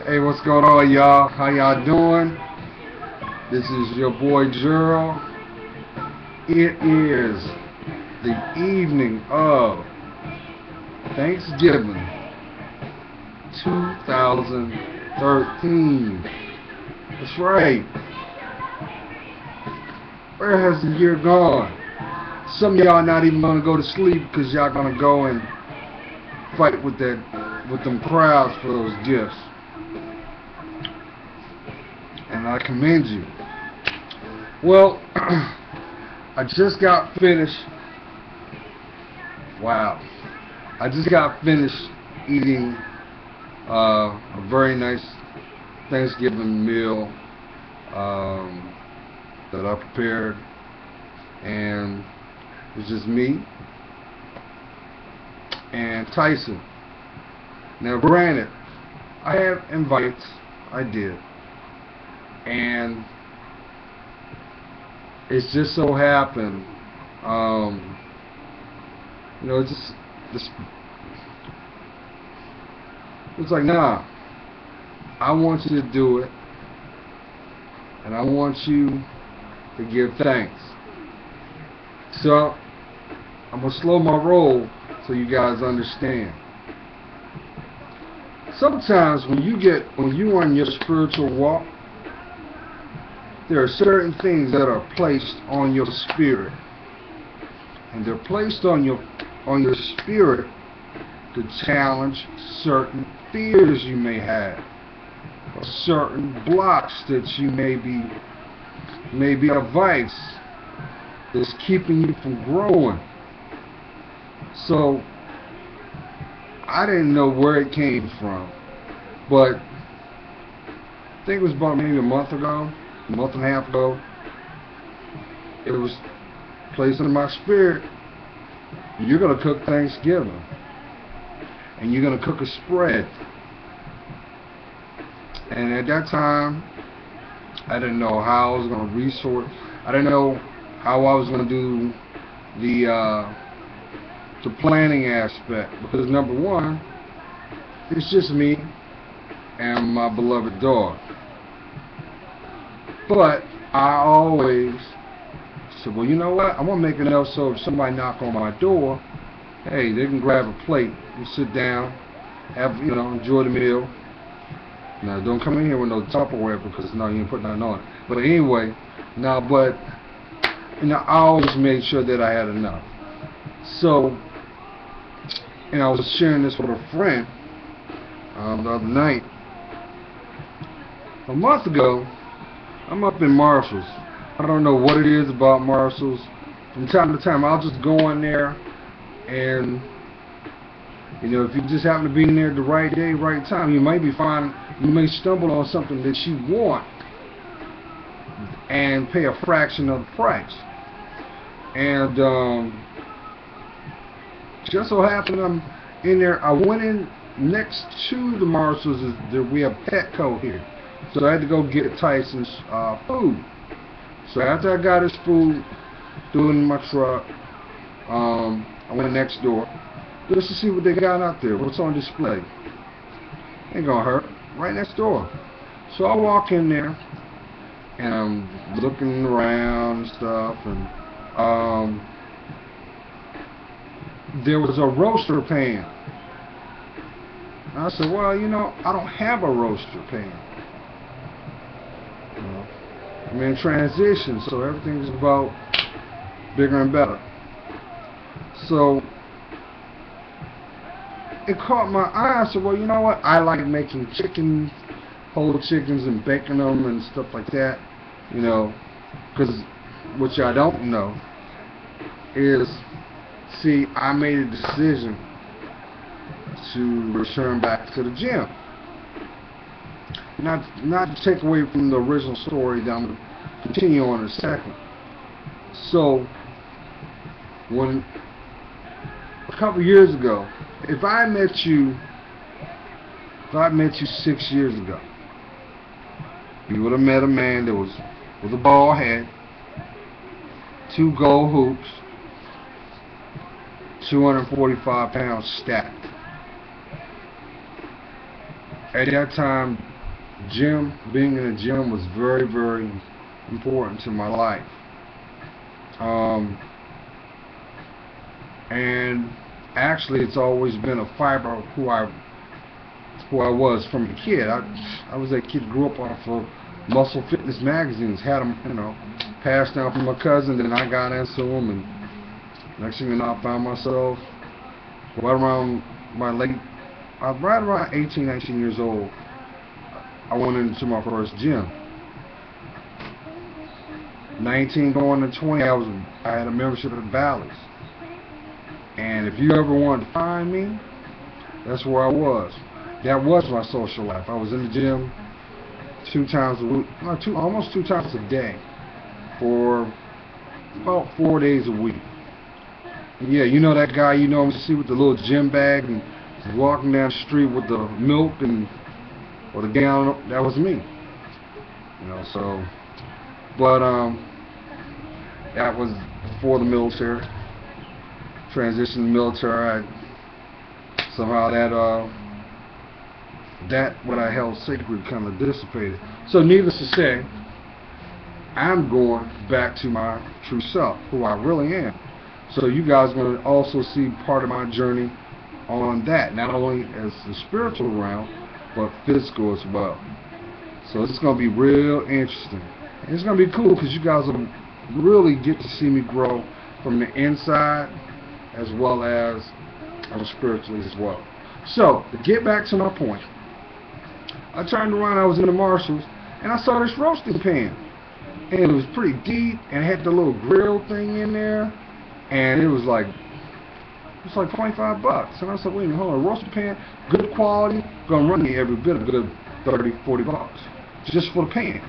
Hey, what's going on, y'all? How y'all doing? This is your boy Gerald. It is the evening of Thanksgiving 2013. That's right. Where has the year gone? Some of y'all not even gonna go to sleep because y'all gonna go and fight with them crowds for those gifts. And I commend you. Well, I just got finished. Wow. I just got finished eating a very nice Thanksgiving meal that I prepared, and it's just me and Tyson. Now, granted, I have invites. I did. And it's just so happened, it's like, nah, I want you to do it, and I want you to give thanks. So I'm gonna slow my roll so you guys understand. Sometimes when you're on your spiritual walk, there are certain things that are placed on your spirit, and they're placed on your spirit to challenge certain fears you may have, or certain blocks that you may be a vice that's keeping you from growing. So I didn't know where it came from, but I think it was about maybe a month and a half ago. It was placed in my spirit. You're going to cook Thanksgiving, and you're going to cook a spread. And at that time, I didn't know how I was going to resource. I didn't know how I was going to do the planning aspect, because number one, it's just me and my beloved dog. But I always said, well, you know what? I'm going to make enough so if somebody knock on my door, hey, they can grab a plate and sit down, enjoy the meal. Now, don't come in here with no Tupperware, because no, you ain't put nothing on it. But anyway, I always made sure that I had enough. So, and I was sharing this with a friend the other night. A month ago, I'm up in Marshall's. I don't know what it is about Marshall's. From time to time, I'll just go in there, and if you just happen to be in there the right day, right time, you may stumble on something that you want and pay a fraction of the price. And just so happened I'm in there. I went in next to the Marshalls. We have Petco here. So I had to go get Tyson's food. So after I got his food, threw it in my truck, I went next door just to see what they got out there, what's on display. Ain't gonna hurt. Right next door. So I walk in there, and I'm looking around and stuff, and there was a roaster pan. And I said, well, I don't have a roaster pan. I'm in transition, so everything's about bigger and better. So it caught my eye. I said, well, you know what? I like making chicken, whole chickens, and baking them and stuff like that. Because what y'all don't know is, see, I made a decision to return back to the gym. Not to take away from the original story that I'm going to continue on in a second. So, when a couple years ago, if I met you 6 years ago, you would have met a man that was with a bald head, 2 gold hoops, 245 pounds stacked. At that time, being in the gym was very, very important to my life. And actually, it's always been a fiber of who I was from a kid. I was that kid who grew up off of Muscle Fitness magazines, had them, passed down from my cousin, then I got into them, and next thing you know, I found myself right around right around 18, 19 years old. I went into my first gym. 19 going to 20, I had a membership at Bally's. And if you ever wanted to find me, that's where I was. That was my social life. I was in the gym 2 times a week, almost 2 times a day, for about 4 days a week. And yeah, you know that guy you normally see with the little gym bag and walking down the street with the milk or the gallon? That was me. So, but that was before the military. Transitioned to the military. Somehow that what I held sacred kind of dissipated. So needless to say, I'm going back to my true self, who I really am. So you guys are going to also see part of my journey on that, not only as the spiritual realm, but physical as well. So it's going to be real interesting. And it's going to be cool because you guys will really get to see me grow from the inside as well as spiritually as well. So, to get back to my point, I turned around, I was in the Marshalls, and I saw this roasting pan. And it was pretty deep, and it had the little grill thing in there, and it was like 25 bucks. And I said, wait a minute, hold on, a roasting pan, good quality, gonna run you every bit of good 30, 40 bucks, just for the pan.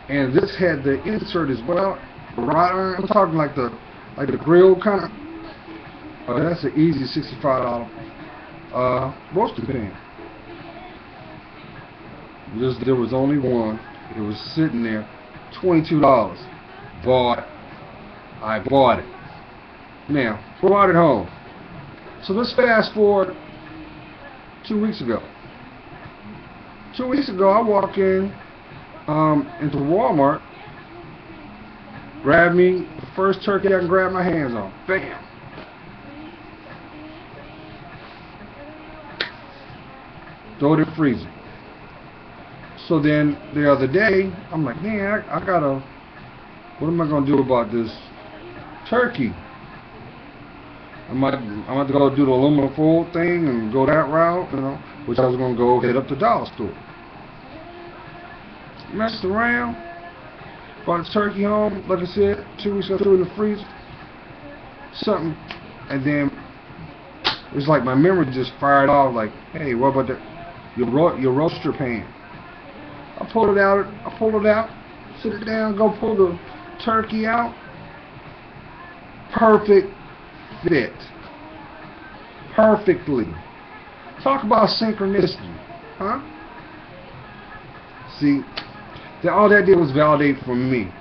And this had the insert as well, right iron. I'm talking like the grill kind of. Oh, that's an easy $65 roasting pan. There was only one. It was sitting there, $22. I bought it. Now, brought it home. So let's fast forward 2 weeks ago. 2 weeks ago, I walk into Walmart, grab me the first turkey I can grab my hands on. Bam! Throw it in the freezer. So then the other day, I'm like, man, I gotta, what am I gonna do about this turkey? I'm gonna go do the aluminum foil thing and go that route, which I was gonna go hit up the dollar store. Messed around, brought the turkey home, like I said, 2 weeks ago, threw it in the freezer. Something, and then it's like my memory just fired off. Like, hey, what about your roaster pan? I pulled it out, sit it down, go pull the turkey out. Perfect fit. Perfectly. Talk about synchronicity, huh? See, all that did was validate for me.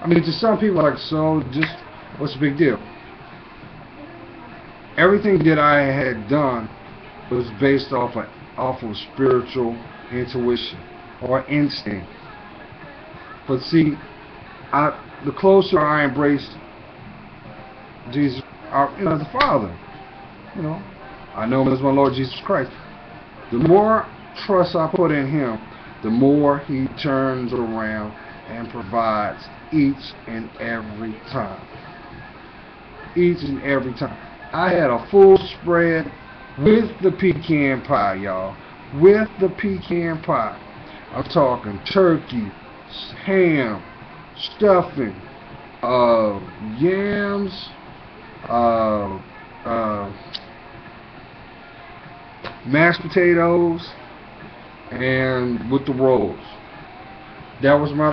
I mean, to some people, like, so just what's the big deal? Everything that I had done was based off of spiritual intuition or instinct. But see, the closer I embraced Jesus, the Father, I know him as my Lord Jesus Christ. The more trust I put in him, the more he turns around and provides each and every time. Each and every time. I had a full spread with the pecan pie, y'all. With the pecan pie. I'm talking turkey, ham, stuffing, yams, mashed potatoes, and with the rolls. That was my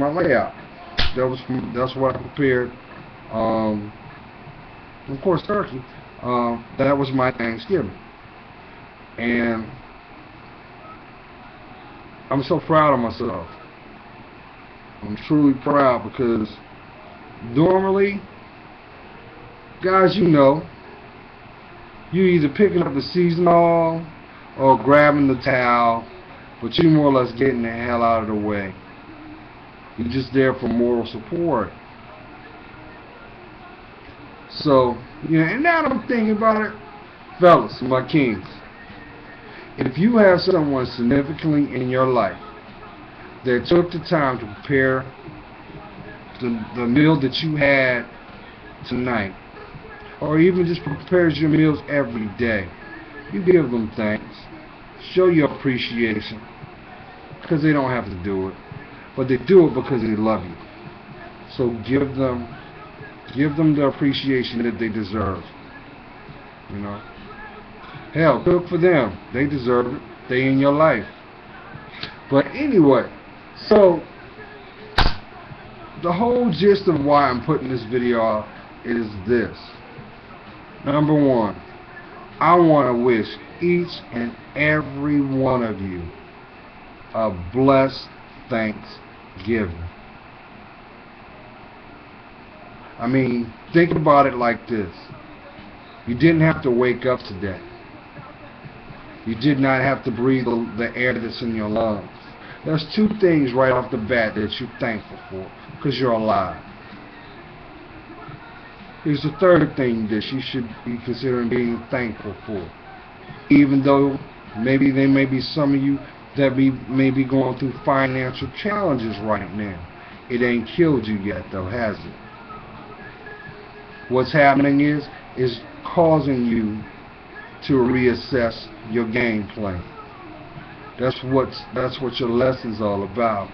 layout. That's what I prepared. Of course, turkey. That was my Thanksgiving, and I'm so proud of myself. I'm truly proud because normally, guys, you either picking up the seasonal or grabbing the towel but you're more or less getting the hell out of the way. You're just there for moral support. So, and now that I'm thinking about it, fellas, my kings, if you have someone significantly in your life that took the time to prepare the meal that you had tonight, or even just prepares your meals every day, you give them thanks. Show your appreciation, because they don't have to do it, but they do it because they love you. So give them the appreciation that they deserve. Hell, cook for them. They deserve it. They in your life. But anyway, so the whole gist of why I'm putting this video out is this. Number one, I want to wish each and every one of you a blessed Thanksgiving. I mean, think about it like this. You didn't have to wake up today. You did not have to breathe the air that's in your lungs. There's two things right off the bat that you're thankful for, because you're alive. Here's the third thing that you should be considering being thankful for. Even though maybe there may be some of you that may be going through financial challenges right now. It ain't killed you yet though, has it? What's happening is causing you to reassess your game plan. That's what your lesson's all about.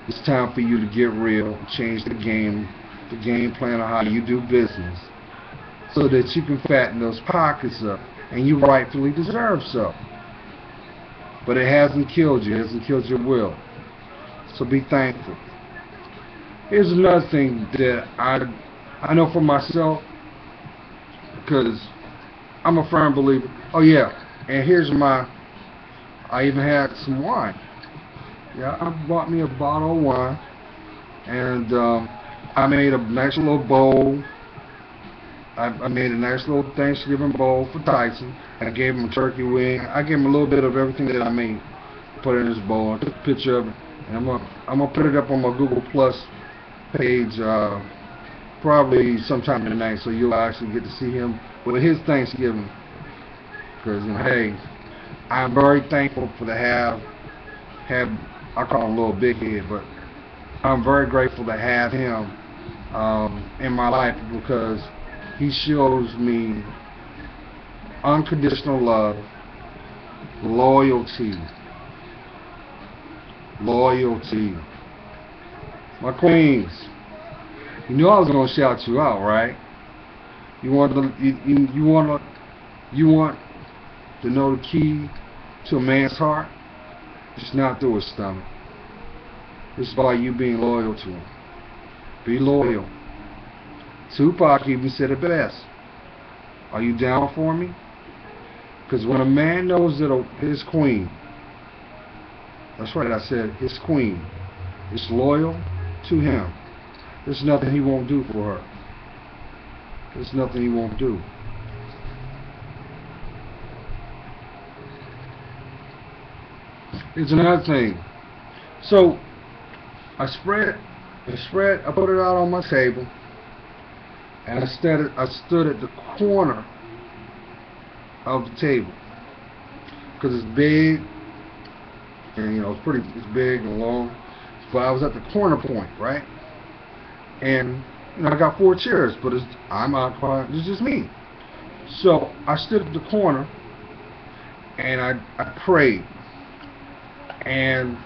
It's time for you to get real, change the game plan of how you do business, so that you can fatten those pockets up, and you rightfully deserve so. But it hasn't killed you. It hasn't killed your will. So be thankful. Here's another thing that I know for myself, because I'm a firm believer. Oh yeah, and I even had some wine. Yeah, I bought me a bottle of wine, and I made a nice little bowl. I made a nice little Thanksgiving bowl for Tyson. I gave him a turkey wing. I gave him a little bit of everything that I made. Put it in this bowl. I took a picture of it, and I'm gonna put it up on my Google Plus page probably sometime tonight, so you'll actually get to see him with his Thanksgiving. Because hey, I'm very thankful for to have I call him Little Big Head, but I'm very grateful to have him in my life, because he shows me unconditional love, loyalty. My queens, you knew I was gonna shout you out, right? You want to know the key to a man's heart? It's not through his stomach. It's by you being loyal to him. Be loyal. Tupac even said it best. Are you down for me? Because when a man knows that his queen, that's right, I said his queen, is loyal to him, there's nothing he won't do for her. There's nothing he won't do. It's another thing. So I put it out on my table, and I stood at the corner of the table, because it's big, and it's big and long. But I was at the corner point, right? And I got 4 chairs, but I'm occupied. It's just me. So I stood at the corner, and I prayed, and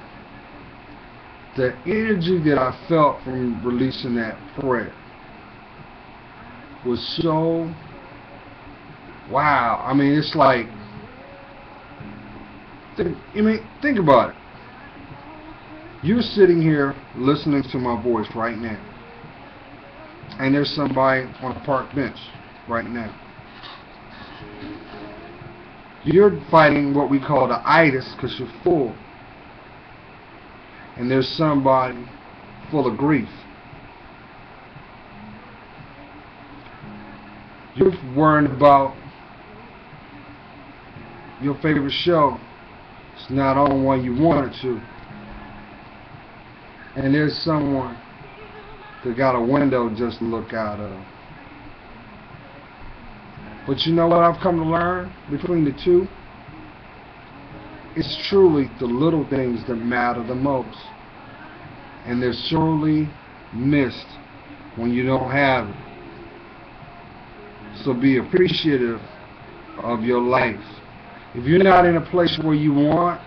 the energy that I felt from releasing that prayer was so wow. I mean, it's like, think about it. You're sitting here listening to my voice right now, and there's somebody on a park bench right now. You're fighting what we call the itis because you're full, and there's somebody full of grief. You're worrying about your favorite show It's not on when you want it to. And there's someone that got a window just to look out of. But you know what I've come to learn between the two? It's truly the little things that matter the most. And they're surely missed when you don't have it. So be appreciative of your life. If you're not in a place where you want,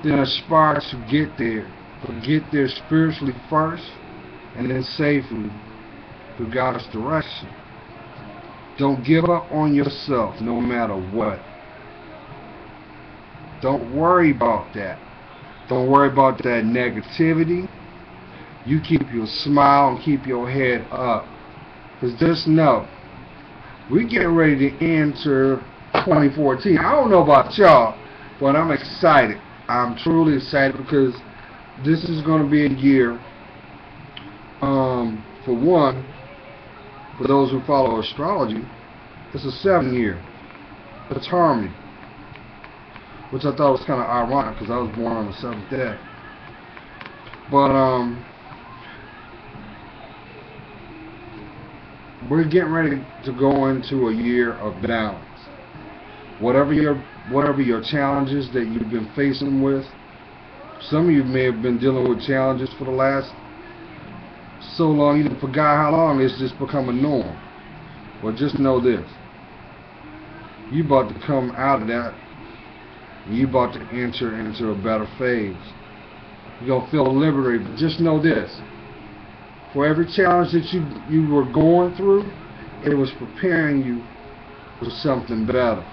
then aspire to get there. But get there spiritually first, and then safely through God's direction. Don't give up on yourself no matter what. Don't worry about that. Don't worry about that negativity. You keep your smile and keep your head up. Because just know, we're getting ready to enter 2014. I don't know about y'all, but I'm excited. I'm truly excited because this is going to be a year, for one, for those who follow astrology, it's a 7-year. It's harmony. Which I thought was kind of ironic because I was born on the 7th day. But we're getting ready to go into a year of balance. Whatever your challenges that you've been facing with, some of you may have been dealing with challenges for the last so long you forgot how long it's just become a norm. Well, just know this. You about to come out of that. You about to enter into a better phase. You're going to feel liberated. But just know this. For every challenge that you were going through, it was preparing you for something better.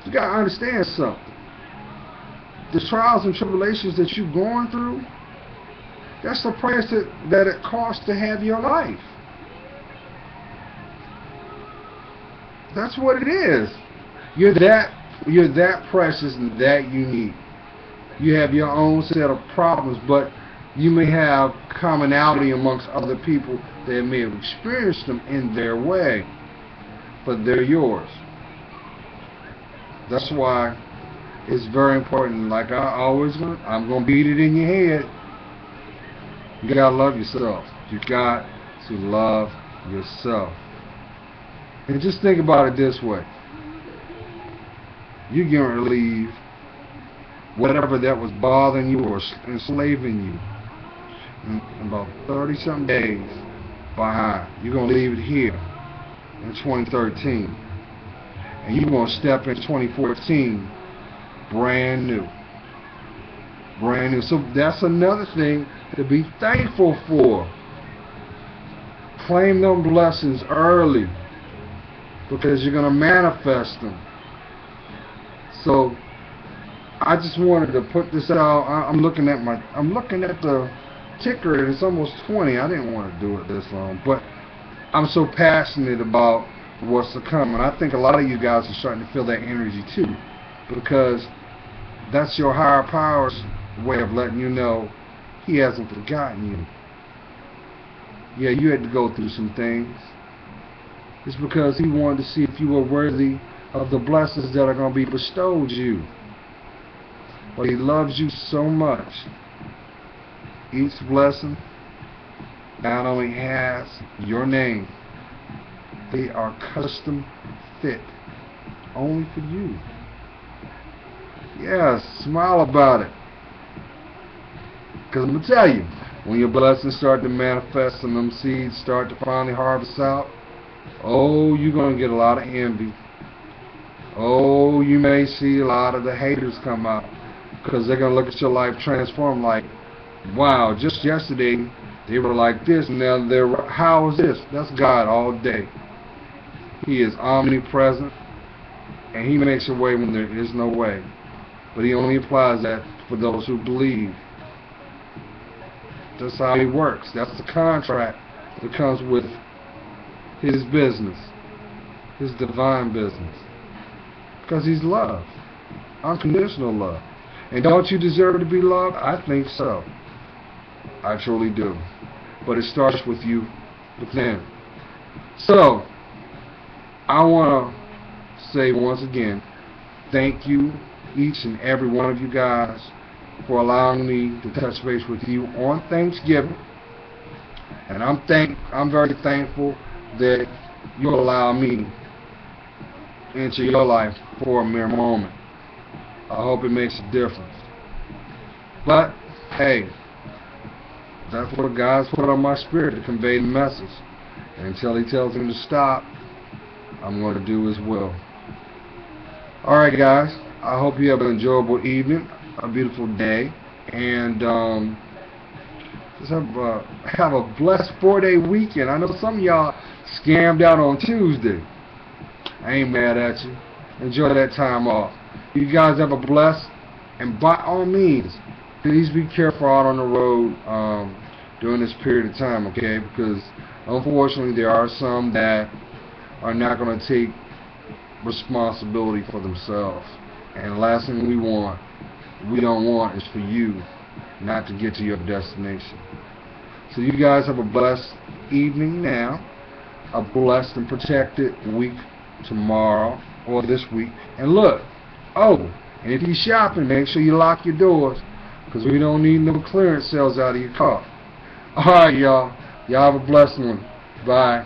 You got to understand something. The trials and tribulations that you're going through, that's the price that it costs to have your life. That's what it is. You're that precious and that unique. You have your own set of problems, but you may have commonality amongst other people that may have experienced them in their way, but they're yours. That's why it's very important. Like I'm gonna beat it in your head. You gotta love yourself. You got to love yourself. And just think about it this way. You're going to leave whatever that was bothering you or enslaving you in about 30-something days behind. You're going to leave it here in 2013. And you're going to step in 2014 brand new. Brand new. So that's another thing to be thankful for. Claim them blessings early, because you're going to manifest them. So I just wanted to put this out. I'm looking at the ticker, and it's almost 20. I didn't want to do it this long, but I'm so passionate about what's to come, and I think a lot of you guys are starting to feel that energy too, because that's your higher power's way of letting you know he hasn't forgotten you. Yeah, you had to go through some things. It's because he wanted to see if you were worthy of the blessings that are going to be bestowed you. But he loves you so much. Each blessing not only has your name, they are custom fit only for you. Yes, smile about it. Because I'm going to tell you, when your blessings start to manifest and them seeds start to finally harvest out, oh, you're going to get a lot of envy. Oh, you may see a lot of the haters come out, because they're going to look at your life transform like, wow, just yesterday they were like this, and now they're, how is this? That's God all day. He is omnipresent, and he makes a way when there is no way. But he only applies that for those who believe. That's how he works. That's the contract that comes with his business, his divine business. Because he's love. Unconditional love. And don't you deserve to be loved? I think so. I truly do. But it starts with you within. So, I want to say once again, thank you each and every one of you guys for allowing me to touch base with you on Thanksgiving. And I'm very thankful that you allow me into your life for a mere moment. I hope it makes a difference. But hey, that's what God's put on my spirit, to convey the message. And until He tells him to stop, I'm going to do as well. Alright guys, I hope you have an enjoyable evening, a beautiful day, and just have a blessed 4-day weekend. I know some of y'all scammed out on Tuesday. I ain't mad at you. Enjoy that time off. You guys have a blessed, and by all means, please be careful out on the road during this period of time, okay? Because unfortunately there are some that are not going to take responsibility for themselves. And the last thing we don't want is for you not to get to your destination. So you guys have a blessed evening now, a blessed and protected week tomorrow or this week. And look, and if you're shopping, make sure you lock your doors, because we don't need no clearance sales out of your car. Alright, y'all. Y'all have a blessed one. Bye.